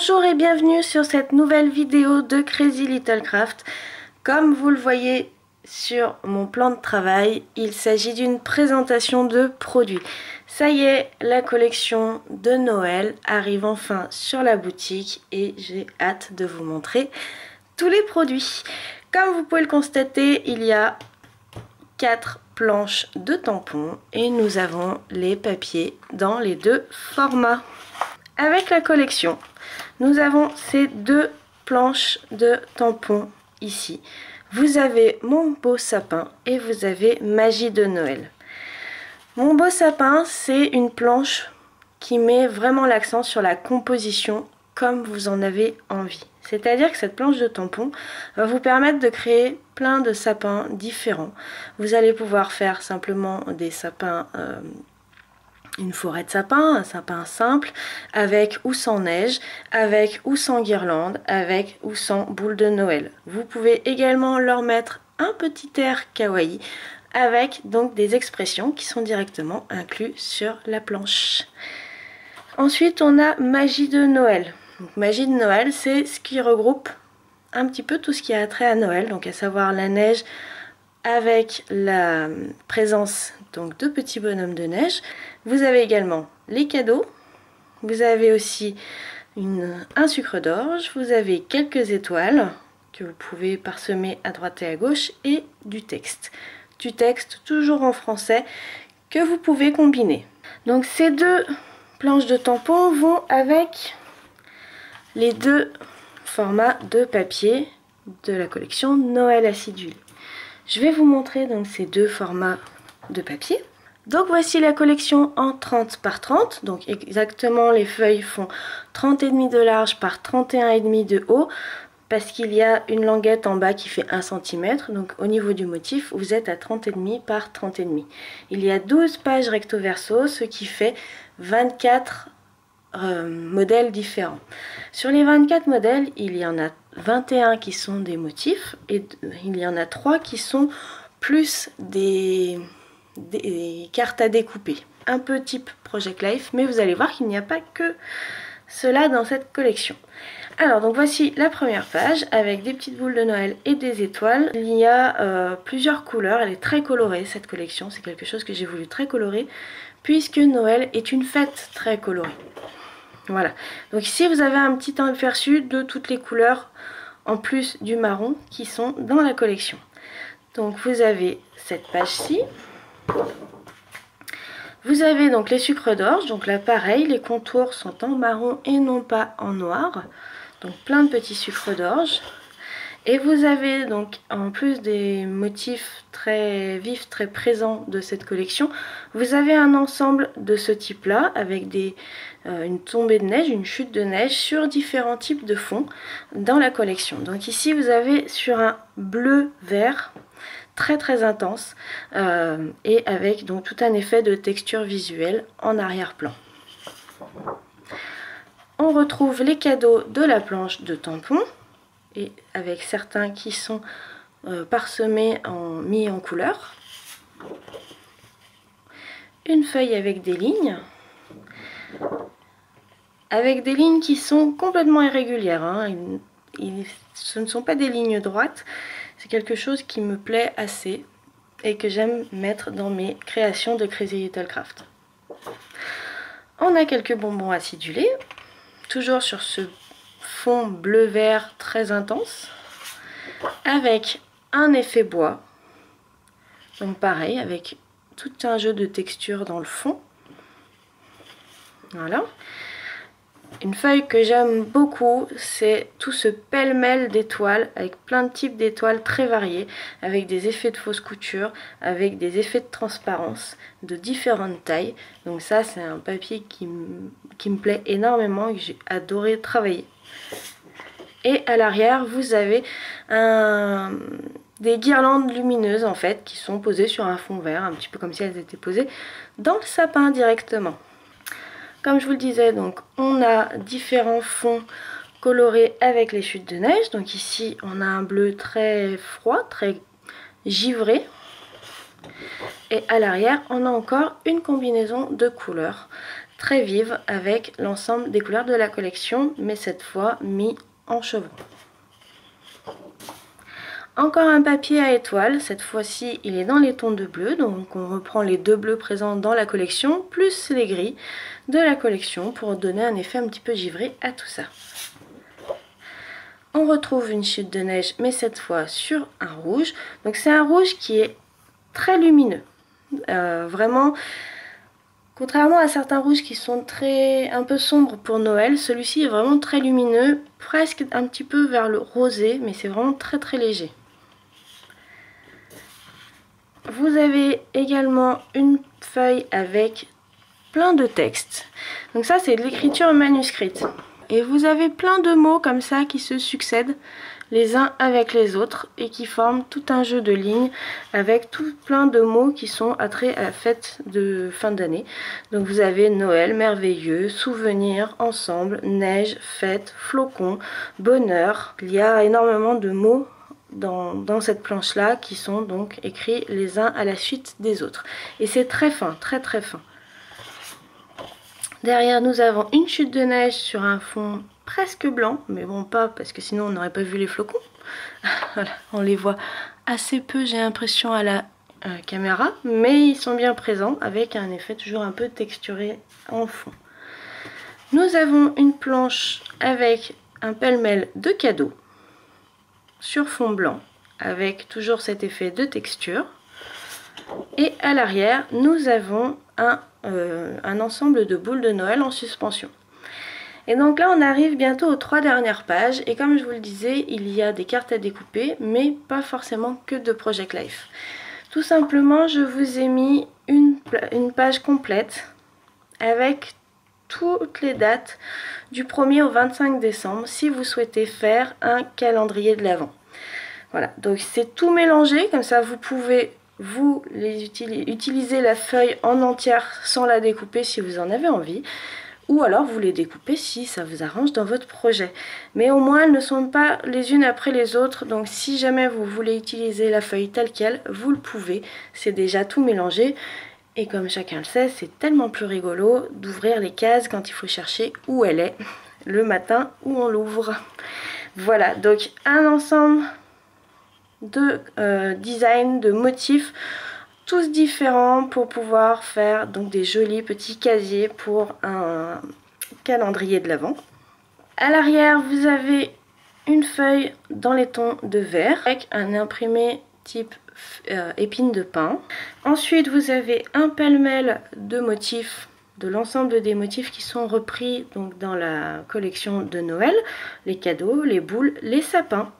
Bonjour et bienvenue sur cette nouvelle vidéo de Crazy Little Craft. Comme vous le voyez sur mon plan de travail, il s'agit d'une présentation de produits. Ça y est, la collection de Noël arrive enfin sur la boutique et j'ai hâte de vous montrer tous les produits. Comme vous pouvez le constater, il y a 4 planches de tampons et nous avons les papiers dans les deux formats. Avec la collection, nous avons ces 2 planches de tampons ici. Vous avez Mon Beau Sapin et vous avez Magie de Noël. Mon Beau Sapin, c'est une planche qui met vraiment l'accent sur la composition comme vous en avez envie. C'est-à-dire que cette planche de tampons va vous permettre de créer plein de sapins différents. Vous allez pouvoir faire simplement des sapins, une forêt de sapins, un sapin simple, avec ou sans neige, avec ou sans guirlande, avec ou sans boule de Noël. Vous pouvez également leur mettre un petit air kawaii, avec donc des expressions qui sont directement incluses sur la planche. Ensuite, on a Magie de Noël. Donc, Magie de Noël, c'est ce qui regroupe un petit peu tout ce qui a trait à Noël, donc à savoir la neige avec la présence donc de petits bonhommes de neige. Vous avez également les cadeaux, vous avez aussi un sucre d'orge, vous avez quelques étoiles que vous pouvez parsemer à droite et à gauche et du texte. Du texte toujours en français que vous pouvez combiner. Donc ces 2 planches de tampons vont avec les 2 formats de papier de la collection Noël acidulé. Je vais vous montrer donc ces 2 formats de papier. Donc voici la collection en 30 par 30. Donc exactement, les feuilles font 30,5 de large par 31,5 de haut, parce qu'il y a une languette en bas qui fait 1 cm. Donc au niveau du motif, vous êtes à 30,5 par 30,5. Il y a 12 pages recto verso, ce qui fait 24 modèles différents. Sur les 24 modèles, il y en a 21 qui sont des motifs et il y en a 3 qui sont plus des cartes à découper, un peu type Project Life, mais vous allez voir qu'il n'y a pas que cela dans cette collection. Alors donc voici la première page avec des petites boules de Noël et des étoiles. Il y a plusieurs couleurs, elle est très colorée cette collection, c'est quelque chose que j'ai voulu très coloré puisque Noël est une fête très colorée. Voilà, donc ici vous avez un petit aperçu de toutes les couleurs en plus du marron qui sont dans la collection. Donc vous avez cette page-ci. Vous avez donc les sucres d'orge, donc là pareil, les contours sont en marron et non pas en noir. Donc plein de petits sucres d'orge. Et vous avez donc, en plus des motifs très vifs, très présents de cette collection, vous avez un ensemble de ce type-là, avec une tombée de neige, une chute de neige sur différents types de fonds dans la collection. Donc ici, vous avez sur un bleu-vert très très intense, et avec donc tout un effet de texture visuelle en arrière-plan. On retrouve les cadeaux de la planche de tampons, et avec certains qui sont parsemés mis en couleur. Une feuille avec des lignes qui sont complètement irrégulières, hein. Ce ne sont pas des lignes droites, c'est quelque chose qui me plaît assez et que j'aime mettre dans mes créations de Crazy Little Craft. On a quelques bonbons acidulés, toujours sur ce fond bleu-vert très intense, avec un effet bois, donc pareil, avec tout un jeu de texture dans le fond. Voilà. Une feuille que j'aime beaucoup, c'est tout ce pêle-mêle d'étoiles, avec plein de types d'étoiles très variés, avec des effets de fausse couture, avec des effets de transparence de différentes tailles. Donc ça, c'est un papier qui me plaît énormément et que j'ai adoré travailler. Et à l'arrière, vous avez des guirlandes lumineuses en fait, qui sont posées sur un fond vert, un petit peu comme si elles étaient posées dans le sapin directement. Comme je vous le disais, donc on a différents fonds colorés avec les chutes de neige. Donc ici on a un bleu très froid, très givré. Et à l'arrière on a encore une combinaison de couleurs très vive avec l'ensemble des couleurs de la collection, mais cette fois mis en chevron. Encore un papier à étoiles, cette fois-ci il est dans les tons de bleu, donc on reprend les deux bleus présents dans la collection, plus les gris de la collection pour donner un effet un petit peu givré à tout ça. On retrouve une chute de neige, mais cette fois sur un rouge, donc c'est un rouge qui est très lumineux, vraiment. Contrairement à certains rouges qui sont un peu sombres pour Noël, celui-ci est vraiment très lumineux, presque un petit peu vers le rosé, mais c'est vraiment très léger. Vous avez également une feuille avec plein de textes. Donc ça, c'est de l'écriture manuscrite. Et vous avez plein de mots comme ça qui se succèdent les uns avec les autres et qui forment tout un jeu de lignes avec tout plein de mots qui sont attraits à la fête de fin d'année. Donc vous avez Noël, merveilleux, souvenir, ensemble, neige, fête, flocon, bonheur. Il y a énormément de mots dans cette planche là qui sont donc écrits les uns à la suite des autres. Et c'est très fin, très fin. Derrière, nous avons une chute de neige sur un fond presque blanc, mais bon, pas parce que sinon on n'aurait pas vu les flocons. Voilà, on les voit assez peu, j'ai l'impression, à la caméra, mais ils sont bien présents avec un effet toujours un peu texturé en fond. Nous avons une planche avec un pêle-mêle de cadeaux sur fond blanc, avec toujours cet effet de texture. Et à l'arrière, nous avons un ensemble de boules de Noël en suspension. Et donc là, on arrive bientôt aux 3 dernières pages. Et comme je vous le disais, il y a des cartes à découper, mais pas forcément que de Project Life. Tout simplement, je vous ai mis une page complète avec toutes les dates du 1er au 25 décembre si vous souhaitez faire un calendrier de l'Avent. Voilà, donc c'est tout mélangé, comme ça vous pouvez utiliser la feuille en entière sans la découper si vous en avez envie, ou alors vous les découpez si ça vous arrange dans votre projet. Mais au moins elles ne sont pas les unes après les autres, donc si jamais vous voulez utiliser la feuille telle qu'elle, vous le pouvez, c'est déjà tout mélangé. Et comme chacun le sait, c'est tellement plus rigolo d'ouvrir les cases quand il faut chercher où elle est, le matin où on l'ouvre. Voilà, donc un ensemble de design, de motifs, tous différents pour pouvoir faire donc des jolis petits casiers pour un calendrier de l'Avent. À l'arrière, vous avez une feuille dans les tons de vert avec un imprimé type épine de pin. Ensuite, vous avez un pêle-mêle de motifs, de l'ensemble des motifs qui sont repris donc dans la collection de Noël, les cadeaux, les boules, les sapins,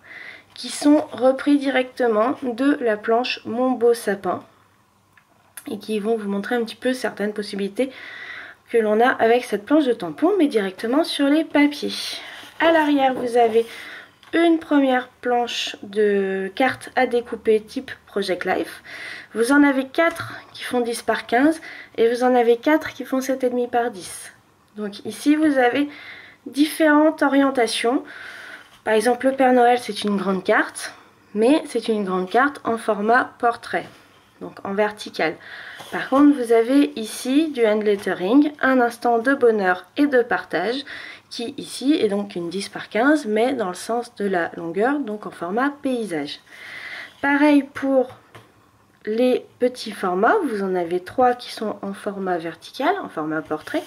qui sont repris directement de la planche Mon Beau Sapin et qui vont vous montrer un petit peu certaines possibilités que l'on a avec cette planche de tampon, mais directement sur les papiers. À l'arrière, vous avez une première planche de cartes à découper type Project Life. Vous en avez 4 qui font 10 par 15 et vous en avez 4 qui font 7,5 par 10. Donc ici, vous avez différentes orientations. Par exemple, le Père Noël, c'est une grande carte, mais c'est une grande carte en format portrait, donc en vertical. Par contre, vous avez ici du hand lettering, un instant de bonheur et de partage, qui ici est donc une 10 par 15, mais dans le sens de la longueur, donc en format paysage. Pareil pour les petits formats, vous en avez 3 qui sont en format vertical, en format portrait,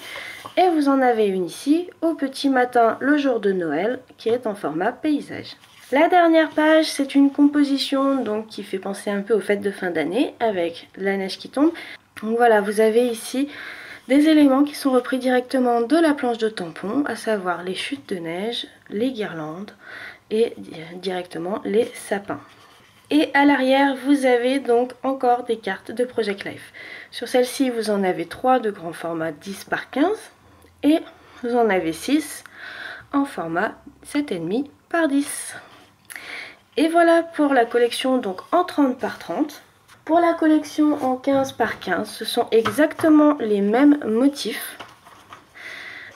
et vous en avez une ici, au petit matin, le jour de Noël, qui est en format paysage. La dernière page, c'est une composition donc qui fait penser un peu aux fêtes de fin d'année, avec la neige qui tombe. Donc voilà, vous avez ici des éléments qui sont repris directement de la planche de tampon, à savoir les chutes de neige, les guirlandes et directement les sapins. Et à l'arrière, vous avez donc encore des cartes de Project Life. Sur celle-ci, vous en avez 3 de grand format 10 par 15 et vous en avez 6 en format 7,5 par 10. Et voilà pour la collection donc en 30 par 30. Pour la collection en 15 par 15, ce sont exactement les mêmes motifs.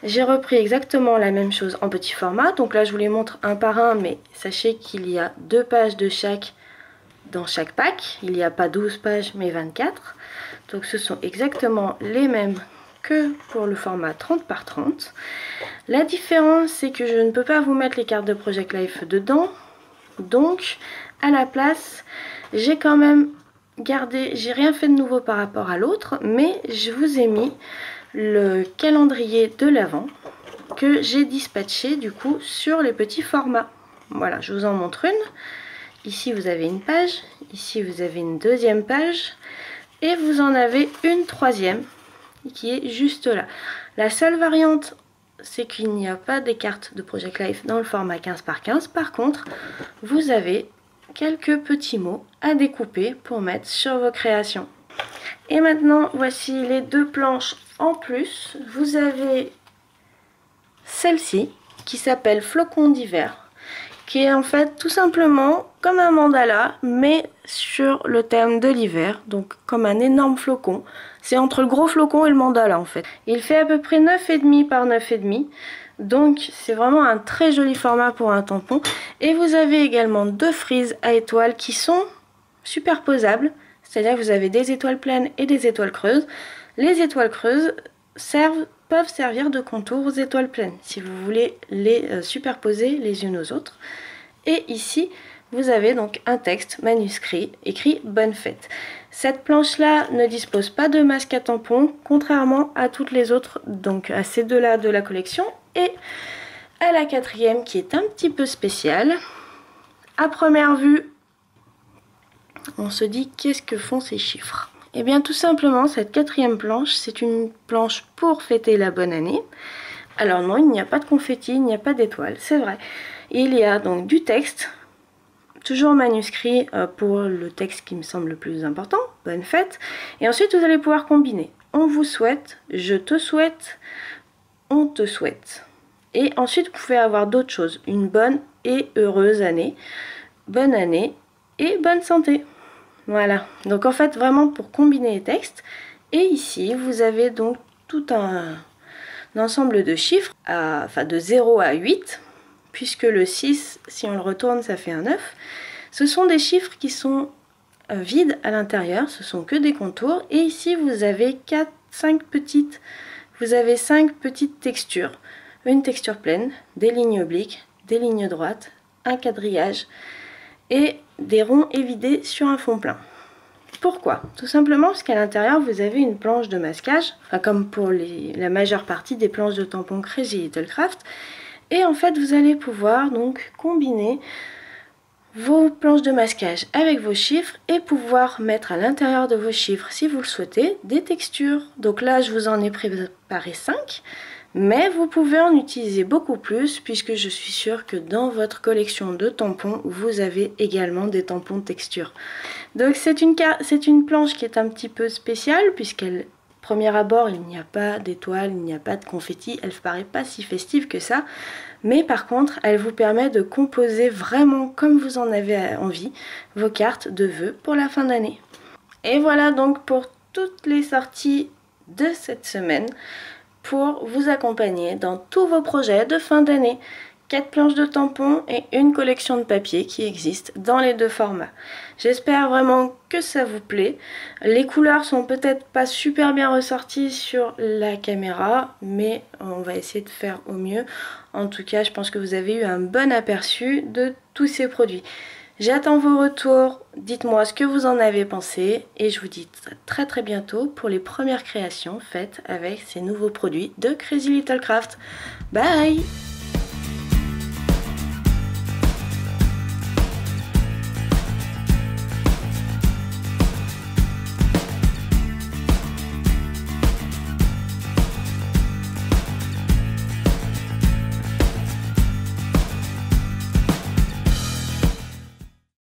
J'ai repris exactement la même chose en petit format. Donc là, je vous les montre un par un, mais sachez qu'il y a 2 pages de chaque dans chaque pack. Il n'y a pas 12 pages, mais 24. Donc ce sont exactement les mêmes que pour le format 30 par 30. La différence, c'est que je ne peux pas vous mettre les cartes de Project Life dedans. Donc, à la place, j'ai quand même gardé, j'ai rien fait de nouveau par rapport à l'autre, mais je vous ai mis le calendrier de l'Avent que j'ai dispatché du coup sur les petits formats. Voilà, je vous en montre une. Ici, vous avez une page. Ici, vous avez une deuxième page. Et vous en avez une troisième qui est juste là. La seule variante, c'est qu'il n'y a pas des cartes de Project Life dans le format 15 par 15. Par contre, vous avez quelques petits mots à découper pour mettre sur vos créations. Et maintenant, voici les deux planches en plus. Vous avez celle-ci qui s'appelle Flocon d'hiver, qui est en fait tout simplement comme un mandala, mais sur le thème de l'hiver, donc comme un énorme flocon. C'est entre le gros flocon et le mandala en fait. Il fait à peu près 9,5 par 9,5, donc c'est vraiment un très joli format pour un tampon. Et vous avez également deux frises à étoiles qui sont superposables, c'est-à-dire que vous avez des étoiles pleines et des étoiles creuses. Les étoiles creuses peuvent servir de contour aux étoiles pleines si vous voulez les superposer les unes aux autres. Et ici vous avez donc un texte manuscrit écrit bonne fête. Cette planche là ne dispose pas de masque à tampon, contrairement à toutes les autres, donc à ces deux là de la collection et à la quatrième qui est un petit peu spéciale. À première vue, on se dit qu'est-ce que font ces chiffres? Et bien tout simplement, cette quatrième planche, c'est une planche pour fêter la bonne année. Alors non, il n'y a pas de confetti, il n'y a pas d'étoiles, c'est vrai. Il y a donc du texte, toujours manuscrit pour le texte qui me semble le plus important, bonne fête. Et ensuite vous allez pouvoir combiner. On vous souhaite, je te souhaite, on te souhaite. Et ensuite vous pouvez avoir d'autres choses, une bonne et heureuse année, bonne année et bonne santé. Voilà, donc en fait vraiment pour combiner les textes. Et ici vous avez donc tout un ensemble de chiffres, enfin de 0 à 8, puisque le 6, si on le retourne, ça fait un 9. Ce sont des chiffres qui sont vides à l'intérieur, ce sont que des contours. Et ici vous avez 5 petites textures. Une texture pleine, des lignes obliques, des lignes droites, un quadrillage et des ronds évidés sur un fond plein. Pourquoi? Tout simplement parce qu'à l'intérieur vous avez une planche de masquage, enfin comme pour la majeure partie des planches de tampons Crazy Little Craft. Et en fait vous allez pouvoir donc combiner vos planches de masquage avec vos chiffres et pouvoir mettre à l'intérieur de vos chiffres, si vous le souhaitez, des textures. Donc là je vous en ai préparé 5. Mais vous pouvez en utiliser beaucoup plus puisque je suis sûre que dans votre collection de tampons, vous avez également des tampons texture. Donc c'est une planche qui est un petit peu spéciale puisqu'elle, premier abord, il n'y a pas d'étoiles, il n'y a pas de confetti, elle ne paraît pas si festive que ça. Mais par contre, elle vous permet de composer vraiment comme vous en avez envie vos cartes de vœux pour la fin d'année. Et voilà donc pour toutes les sorties de cette semaine, pour vous accompagner dans tous vos projets de fin d'année. 4 planches de tampons et une collection de papier qui existe dans les deux formats. J'espère vraiment que ça vous plaît. Les couleurs sont peut-être pas super bien ressorties sur la caméra, mais on va essayer de faire au mieux. En tout cas, je pense que vous avez eu un bon aperçu de tous ces produits. J'attends vos retours, dites-moi ce que vous en avez pensé et je vous dis très très bientôt pour les premières créations faites avec ces nouveaux produits de Crazy Little Craft. Bye!